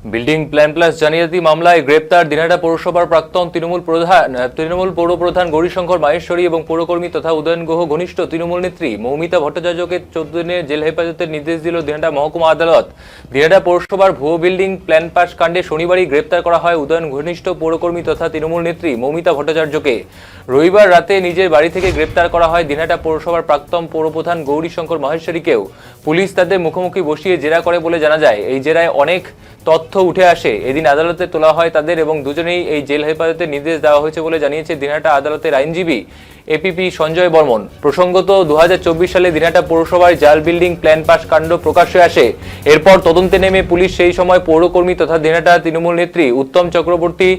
Building plan plus জালিয়াতি মামলায় গ্রেপ্তার দিনহাটা পৌরসভার প্রাক্তন তৃণমূল পৌর প্রধান গৌরীশঙ্কর মাহেশ্বরী এবং পৌরকর্মী তথা উদয়ন গুহ ঘনিষ্ঠ তৃণমূল নেত্রী মৌমিতা ভট্টাচার্যকে 14 দিনের জেল হেফাজতের নির্দেশ দিল দিনহাটা মহকুমা আদালত। দিনহাটা পৌরসভার ভুয়ো বিল্ডিং প্ল্যান পাস কাণ্ডে শনিবারই গ্রেপ্তার করা হয় উদয়ন ঘনিষ্ঠ পৌরকর্মী তথা তৃণমূল নেত্রী মৌমিতা ভট্টাচার্যকে। রবিবার রাতে নিজের বাড়ি থেকে গ্রেপ্তার করা হয় দিনহাটা পৌরসভার প্রাক্তন পৌরপ্রধান গৌরীশঙ্কর মাহেশ্বরীকেও। পুলিশ তাদের মুখোমুখি বসিয়ে জেরা করে বলে জানা যায়। এই জেরায় অনেক তথ্য উঠে আসে। এদিন আদালতে তোলা হয় তাদের এবং দুজনেই এই জেল হেফাজতের নির্দেশ দেওয়া হয়েছে বলে জানিয়েছে দিনহাটা আদালতের আইনজীবী এপিপি সঞ্জয় বর্মন। প্রসঙ্গত 2024 সালে দিনহাটা পৌরসভায় জাল বিল্ডিং প্ল্যান পাস কাণ্ড প্রকাশ্যে আসে। এরপর তদন্তে নেমে পুলিশ সেই সময় পৌরকর্মী তথা দিনহাটা তৃণমূল নেত্রী উত্তম চক্রবর্তী,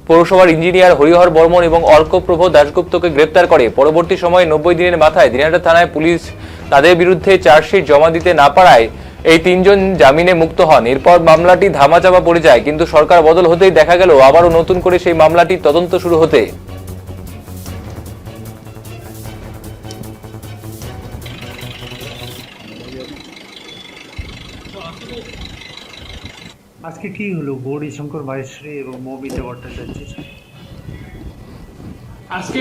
পৌরসভার ইঞ্জিনিয়ার হরিহর বর্মন এবং অর্কপ্রভ দাশগুপ্তকে গ্রেপ্তার করে। পরবর্তী সময়ে 90 দিনের মাথায় দিনহাটা থানায় পুলিশ তাদের বিরুদ্ধে চার্জশিট জমা দিতে না পারায় এই তিনজন জামিনে মুক্ত হন। এরপর মামলাটি ধামাচাপা পড়ে যায়, কিন্তু সরকার বদল হতেই দেখা গেল আবারও নতুন করে সেই মামলাটির তদন্ত শুরু হতে। আজকে কি হলো গৌরীশঙ্কর মাহেশ্বরী এবং মৌমিতা ভট্টাচার্য? আজকে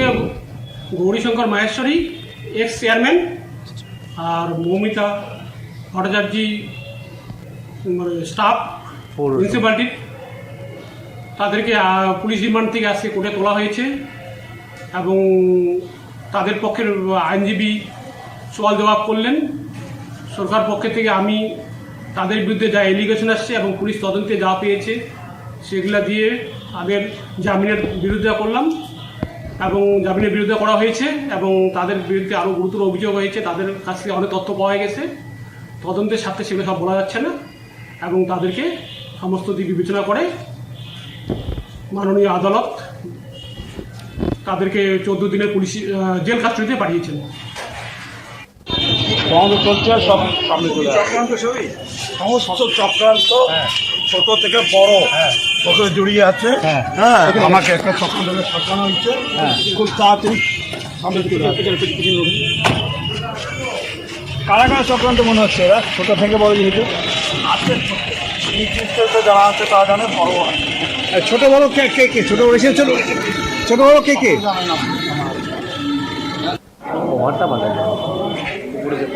গৌরীশঙ্কর মাহেশ্বরী এক্স চেয়ারম্যান আর মৌমিতা ভট্টাচার্য স্টাফ মিউনিসিপ্যালিটির তাদেরকে পুলিশ রিমান্ড থেকে আজকে কোর্টে তোলা হয়েছে এবং তাদের পক্ষের আইনজীবী সওয়াল জবাব করলেন। সরকার পক্ষে থেকে আমি তাদের বিরুদ্ধে যা এলিগেশন আসছে এবং পুলিশ তদন্তে যা পেয়েছে সেগুলা দিয়ে তাদের জামিনের বিরোধিতা করলাম এবং জামিনের বিরোধিতা করা হয়েছে এবং তাদের বিরুদ্ধে আরও গুরুতর অভিযোগ হয়েছে। তাদের কাছ থেকে অনেক তথ্য পাওয়া গেছে, তদন্তের সাথে সেগুলো সব বলা যাচ্ছে না এবং তাদেরকে সমস্ত দিক বিবেচনা করে মাননীয় আদালত তাদেরকে 14 দিনের পুলিশ জেল কাস্টডিতে পাঠিয়েছেন। সমস্ত চক্রান্ত ছোট থেকে বড় কত জড়িয়ে আছে। হ্যাঁ, আমাকে একটা চক্রান্ত সাজানো হয়েছে, খুব তাড়াতাড়ি সামনে কারা কারা চক্রান্ত মনে হচ্ছে এরা ছোট থেকে বড় যেহেতু আছে। যারা আছে তারা জানে, বড় ছোট বড় কে কে কে ছোট বড় এসে ছোট বড় কে কে প্রভাবটা বাধা যায়, উপরে যে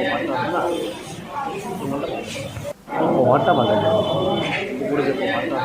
প্রভাবটা বাধা যায়, উপরে যে প্রভাবটা